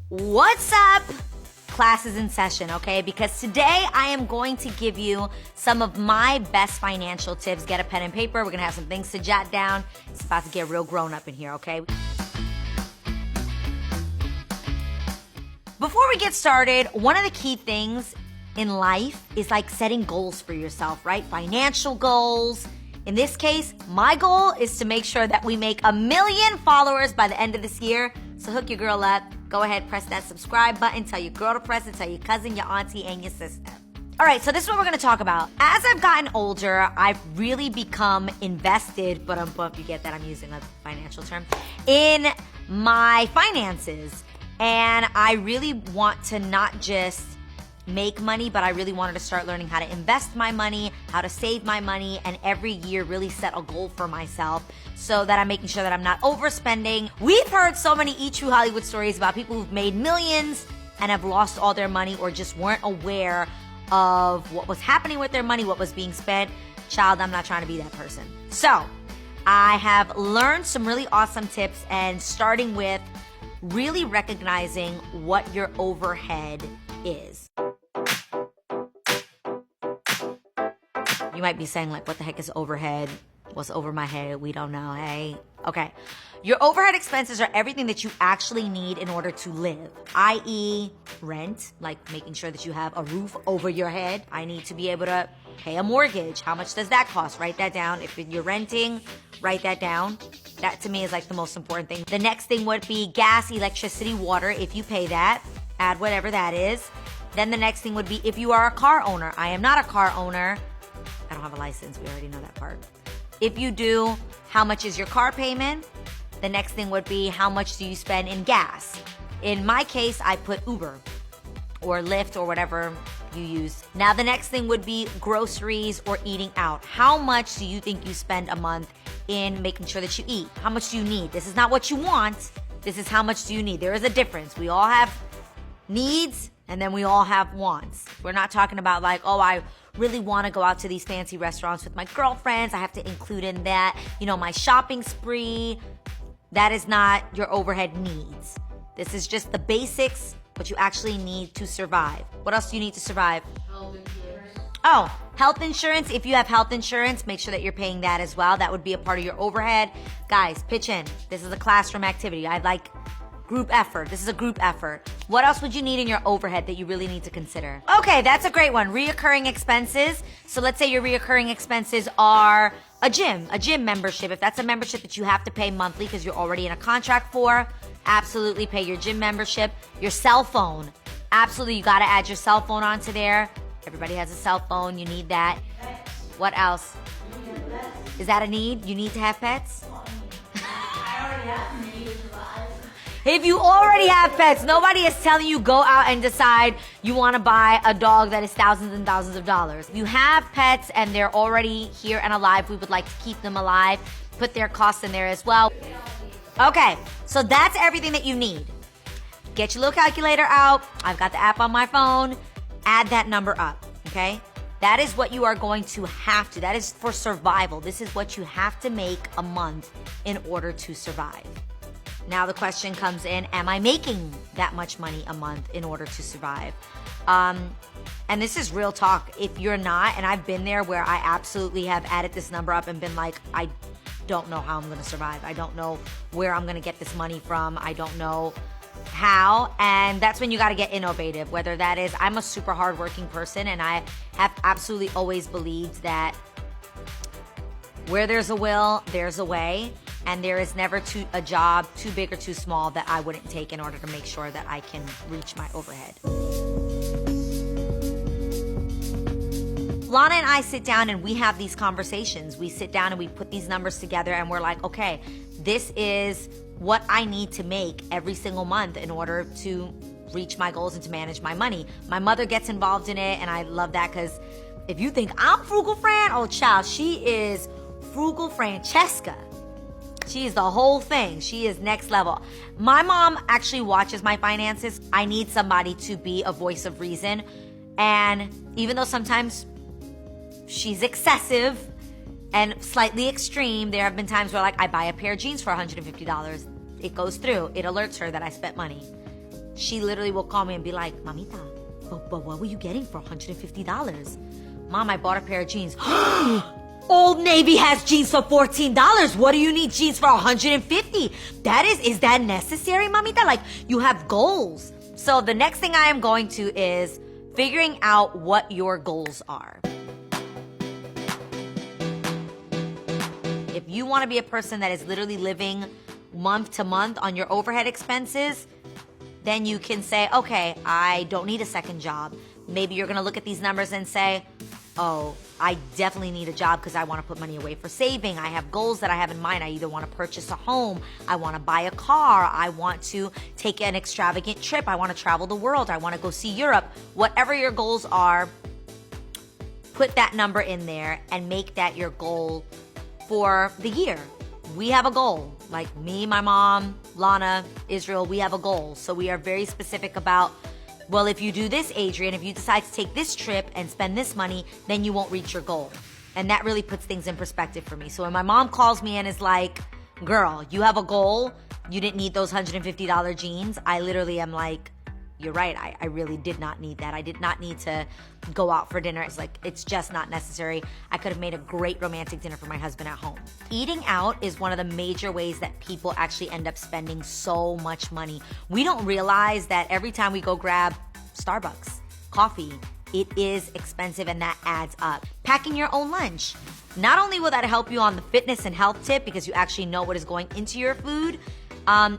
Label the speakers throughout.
Speaker 1: What's up? Class is in session, okay? Because today I am going to give you some of my best financial tips. Get a pen and paper. We're gonna have some things to jot down. It's about to get real grown up in here, okay? Before we get started, one of the key things in life is like setting goals for yourself, right? Financial goals. In this case, my goal is to make sure that we make 1 million followers by the end of this year. So hook your girl up. Go ahead, press that subscribe button. Tell your girl to press it. Tell your cousin, your auntie, and your sister. All right, so this is what we're going to talk about. As I've gotten older, I've really become invested, but you get that I'm using a financial term, in my finances. And I really want to not just make money, but I really wanted to start learning how to invest my money, how to save my money, and every year really set a goal for myself so that I'm making sure that I'm not overspending. We've heard so many Eat True Hollywood stories about people who've made millions and have lost all their money or just weren't aware of what was happening with their money, what was being spent. Child, I'm not trying to be that person. So I have learned some really awesome tips, and starting with really recognizing what your overhead is. You might be saying, like, what the heck is overhead? What's over my head? We don't know, hey? Okay. Your overhead expenses are everything that you actually need in order to live, i.e. rent, like making sure that you have a roof over your head. I need to be able to pay a mortgage. How much does that cost? Write that down. If you're renting, write that down. That to me is like the most important thing. The next thing would be gas, electricity, water. If you pay that, add whatever that is. Then the next thing would be if you are a car owner. I am not a car owner. I don't have a license. We already know that part. If you do, how much is your car payment? The next thing would be how much do you spend in gas? In my case, I put Uber or Lyft or whatever you use. Now, the next thing would be groceries or eating out. How much do you think you spend a month in making sure that you eat? How much do you need? This is not what you want. This is how much do you need. There is a difference. We all have needs and then we all have wants. We're not talking about like, oh, I really want to go out to these fancy restaurants with my girlfriends. I have to include in that, my shopping spree. That is not your overhead needs. This is just the basics, what you actually need to survive. What else do you need to survive?
Speaker 2: Health insurance.
Speaker 1: Oh, health insurance. If you have health insurance, make sure that you're paying that as well. That would be a part of your overhead. Guys, pitch in. This is a classroom activity. I'd like group effort. This is a group effort. What else would you need in your overhead that you really need to consider? Okay, that's a great one. Reoccurring expenses. So let's say your reoccurring expenses are a gym membership. If that's a membership that you have to pay monthly because you're already in a contract for, absolutely pay your gym membership. Your cell phone. Absolutely, you got to add your cell phone onto there. Everybody has a cell phone. You need that.
Speaker 2: Pets.
Speaker 1: What else?
Speaker 2: You need pets.
Speaker 1: Is that a need? You need to have pets?
Speaker 2: I already have to need to survive.
Speaker 1: If you already have pets, nobody is telling you go out and decide you want to buy a dog that is thousands and thousands of dollars. If you have pets and they're already here and alive, we would like to keep them alive. Put their costs in there as well. Okay, so that's everything that you need. Get your little calculator out. I've got the app on my phone. Add that number up, okay? That is what you are going to have to. That is for survival. This is what you have to make a month in order to survive. Now the question comes in, am I making that much money a month in order to survive? And this is real talk. If you're not, and I've been there where I absolutely have added this number up and been like, I don't know how I'm going to survive. I don't know where I'm going to get this money from. I don't know how. And that's when you got to get innovative, whether that is, I'm a super hardworking person and I have absolutely always believed that where there's a will, there's a way. And there is never a job too big or too small that I wouldn't take in order to make sure that I can reach my overhead. Lana and I sit down and we have these conversations. We sit down and we put these numbers together and we're like, okay, this is what I need to make every single month in order to reach my goals and to manage my money. My mother gets involved in it and I love that because if you think I'm Frugal Fran, oh child, she is Frugal Francesca. She is the whole thing. She is next level. My mom actually watches my finances. I need somebody to be a voice of reason. And even though sometimes she's excessive and slightly extreme, there have been times where like I buy a pair of jeans for $150. It goes through. It alerts her that I spent money. she literally will call me and be like, Mamita, but what were you getting for $150? Mom, I bought a pair of jeans. Old Navy has jeans for $14. What do you need jeans for $150? Is that necessary, Mamita? Like, you have goals. So the next thing I am going to is figuring out what your goals are. If you want to be a person that is literally living month to month on your overhead expenses, then you can say, okay, I don't need a second job. Maybe you're going to look at these numbers and say, oh, I definitely need a job because I want to put money away for saving. I have goals that I have in mind. I either want to purchase a home, I want to buy a car, I want to take an extravagant trip, I want to travel the world, I want to go see Europe. Whatever your goals are, put that number in there and make that your goal for the year. We have a goal. Like me, my mom, Lana, Israel, we have a goal. So we are very specific about, well, if you do this, Adrian, if you decide to take this trip and spend this money, then you won't reach your goal. And that really puts things in perspective for me. So when my mom calls me and is like, girl, you have a goal, you didn't need those $150 jeans, I literally am like, you're right, I really did not need that. I did not need to go out for dinner. It's like, it's just not necessary. I could have made a great romantic dinner for my husband at home. Eating out is one of the major ways that people actually end up spending so much money. We don't realize that every time we go grab Starbucks, coffee, it is expensive and that adds up. Packing your own lunch. Not only will that help you on the fitness and health tip because you actually know what is going into your food,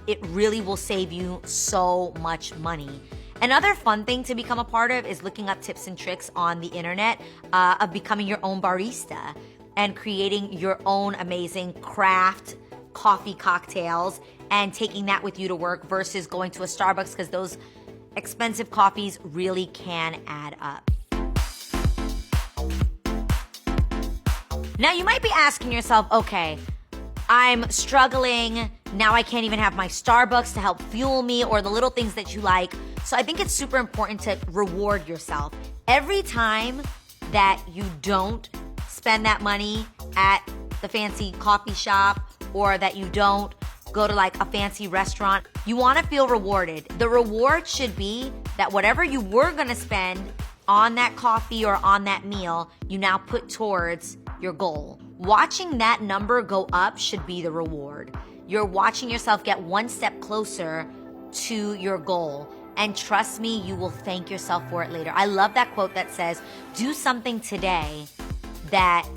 Speaker 1: it really will save you so much money. Another fun thing to become a part of is looking up tips and tricks on the internet of becoming your own barista and creating your own amazing craft coffee cocktails and taking that with you to work versus going to a Starbucks because those expensive coffees really can add up. Now you might be asking yourself, okay, I'm struggling. Now I can't even have my Starbucks to help fuel me or the little things that you like. So I think it's super important to reward yourself. Every time that you don't spend that money at the fancy coffee shop or that you don't go to like a fancy restaurant, you want to feel rewarded. The reward should be that whatever you were going to spend on that coffee or on that meal, you now put towards your goal. Watching that number go up should be the reward. You're watching yourself get one step closer to your goal. And trust me, you will thank yourself for it later. I love that quote that says, do something today that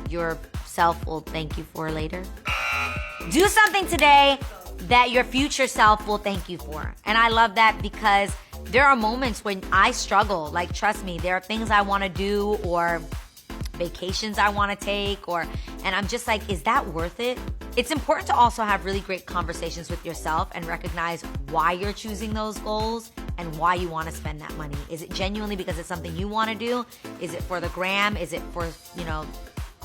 Speaker 1: your self will thank you for later. Do something today that your future self will thank you for. And I love that because there are moments when I struggle. Like, trust me, there are things I want to do or vacations I want to take and I'm just like, is that worth it? It's important to also have really great conversations with yourself and recognize why you're choosing those goals and why you want to spend that money. Is it genuinely because it's something you want to do? Is it for the gram? Is it for,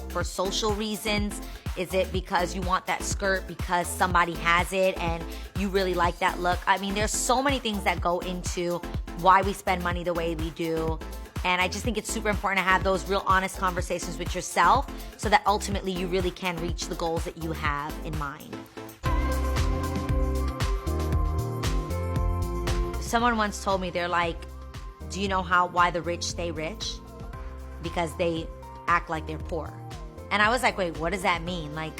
Speaker 1: for social reasons? Is it because you want that skirt because somebody has it and you really like that look? I mean, there's so many things that go into why we spend money the way we do. And I just think it's super important to have those real honest conversations with yourself so that ultimately you really can reach the goals that you have in mind. Someone once told me, they're like, do you know why the rich stay rich? Because they act like they're poor. And I was like, wait, what does that mean? Like,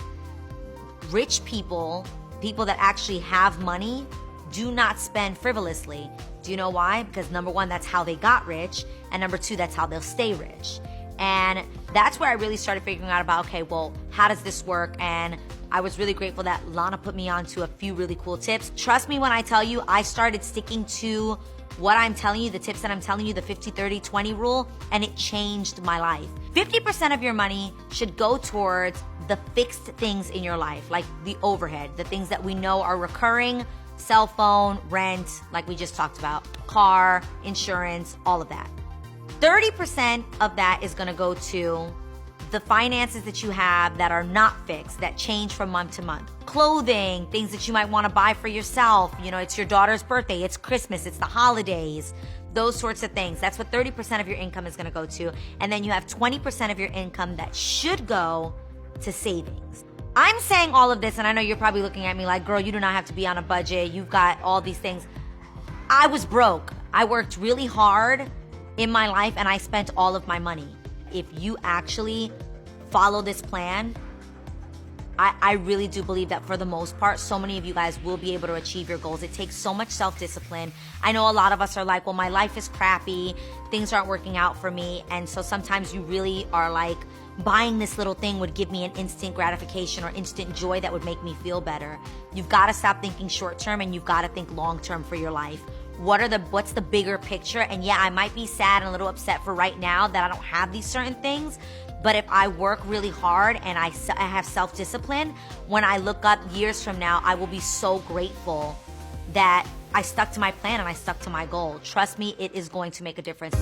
Speaker 1: rich people that actually have money, do not spend frivolously. Do you know why? Because number one, that's how they got rich. And number two, that's how they'll stay rich. And that's where I really started figuring out about, okay, well, how does this work? And I was really grateful that Lana put me on to a few really cool tips. Trust me when I tell you, I started sticking to what I'm telling you, the tips that I'm telling you, the 50-30-20 rule, and it changed my life. 50% of your money should go towards the fixed things in your life, like the overhead, the things that we know are recurring, cell phone, rent, like we just talked about, car, insurance, all of that. 30% of that is going to go to the finances that you have that are not fixed, that change from month to month. Clothing, things that you might want to buy for yourself. It's your daughter's birthday, it's Christmas, it's the holidays, those sorts of things. That's what 30% of your income is going to go to. And then you have 20% of your income that should go to savings. I'm saying all of this, and I know you're probably looking at me like, girl, you do not have to be on a budget. You've got all these things. I was broke. I worked really hard in my life and I spent all of my money. If you actually follow this plan, I really do believe that for the most part, so many of you guys will be able to achieve your goals. It takes so much self-discipline. I know a lot of us are like, well, my life is crappy. Things aren't working out for me. And so sometimes you really are like, buying this little thing would give me an instant gratification or instant joy that would make me feel better. You've got to stop thinking short-term and you've got to think long-term for your life. What's the bigger picture? And yeah, I might be sad and a little upset for right now that I don't have these certain things. But if I work really hard and I have self-discipline, when I look up years from now, I will be so grateful that I stuck to my plan and I stuck to my goal. Trust me, it is going to make a difference.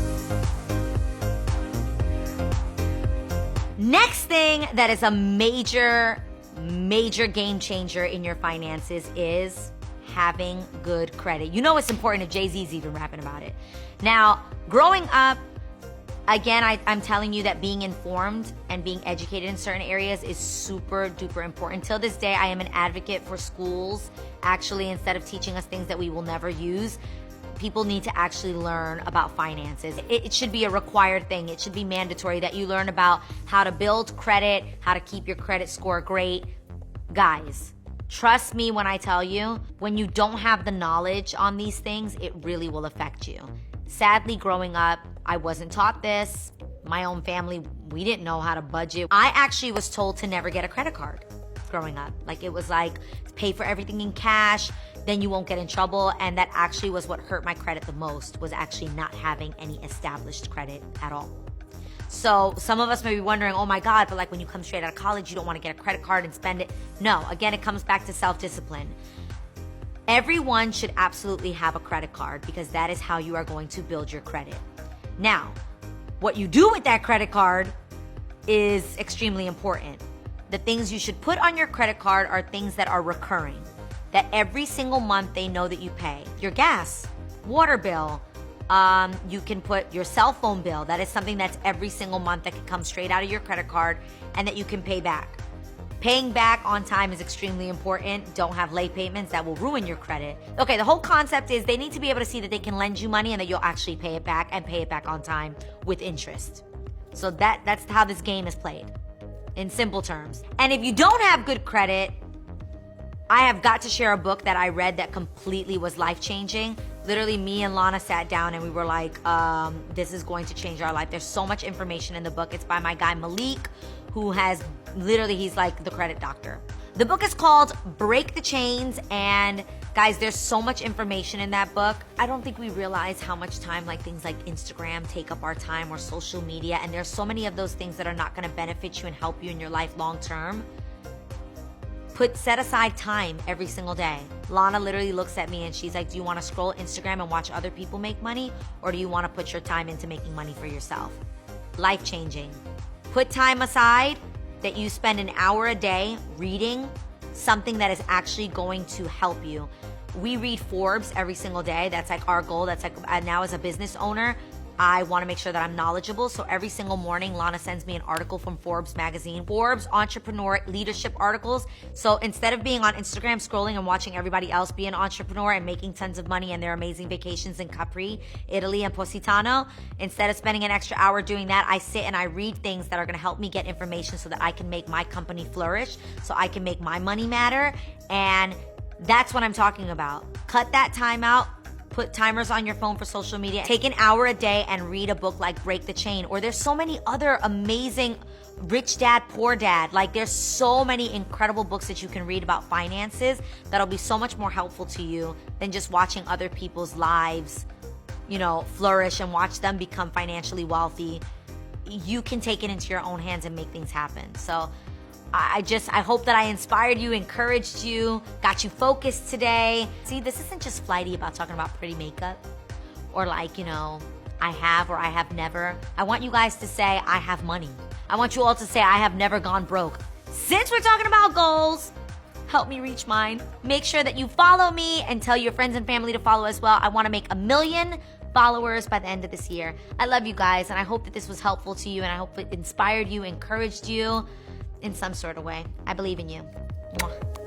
Speaker 1: Next thing that is a major game changer in your finances is having good credit. You know it's important if Jay-Z's even rapping about it. Now, growing up, again, I'm telling you that being informed and being educated in certain areas is super duper important. Till this day, I am an advocate for schools. Actually, instead of teaching us things that we will never use, people need to actually learn about finances. It should be a required thing. It should be mandatory that you learn about how to build credit, how to keep your credit score great. Guys, trust me when I tell you, when you don't have the knowledge on these things, it really will affect you. Sadly, growing up, I wasn't taught this. My own family, we didn't know how to budget. I actually was told to never get a credit card growing up. Like, it was like, pay for everything in cash, then you won't get in trouble. And that actually was what hurt my credit the most, was actually not having any established credit at all. So some of us may be wondering, oh my God, but like when you come straight out of college, you don't want to get a credit card and spend it. No, again, it comes back to self-discipline. Everyone should absolutely have a credit card because that is how you are going to build your credit. Now, what you do with that credit card is extremely important. The things you should put on your credit card are things that are recurring, that every single month they know that you pay. Your gas, water bill, you can put your cell phone bill. That is something that's every single month that can come straight out of your credit card and that you can pay back. Paying back on time is extremely important. Don't have late payments that will ruin your credit. Okay, the whole concept is they need to be able to see that they can lend you money and that you'll actually pay it back and pay it back on time with interest. So that's how this game is played, in simple terms. And if you don't have good credit, I have got to share a book that I read that completely was life-changing. Literally, me and Lana sat down and we were like, this is going to change our life. There's so much information in the book. It's by my guy Malik, who has literally, he's like the credit doctor. The book is called Break the Chains, and guys, there's so much information in that book. I don't think we realize how much time like things like Instagram take up our time, or social media, and there's so many of those things that are not gonna benefit you and help you in your life long term. Set aside time every single day. Lana literally looks at me and she's like, do you want to scroll Instagram and watch other people make money, or do you want to put your time into making money for yourself? Life-changing. Put time aside that you spend an hour a day reading something that is actually going to help you. We read Forbes every single day. That's like our goal. That's like, now as a business owner, I want to make sure that I'm knowledgeable. So every single morning, Lana sends me an article from Forbes magazine, Forbes entrepreneur leadership articles. So instead of being on Instagram scrolling and watching everybody else be an entrepreneur and making tons of money and their amazing vacations in Capri, Italy, and Positano, instead of spending an extra hour doing that, I sit and I read things that are going to help me get information so that I can make my company flourish, so I can make my money matter. And that's what I'm talking about. Cut that time out. Put timers on your phone for social media. Take an hour a day and read a book like Break the Chain. Or there's so many other amazing Rich Dad, Poor Dad. Like, there's so many incredible books that you can read about finances that'll be so much more helpful to you than just watching other people's lives, you know, flourish and watch them become financially wealthy. You can take it into your own hands and make things happen. So I hope that I inspired you, encouraged you, got you focused today. See, this isn't just flighty about talking about pretty makeup or like, you know, I have or I have never. I want you guys to say, I have money. I want you all to say, I have never gone broke. Since we're talking about goals, help me reach mine. Make sure that you follow me and tell your friends and family to follow as well. I want to make 1 million followers by the end of this year. I love you guys, and I hope that this was helpful to you, and I hope it inspired you, encouraged you in some sort of way. I believe in you. Mwah.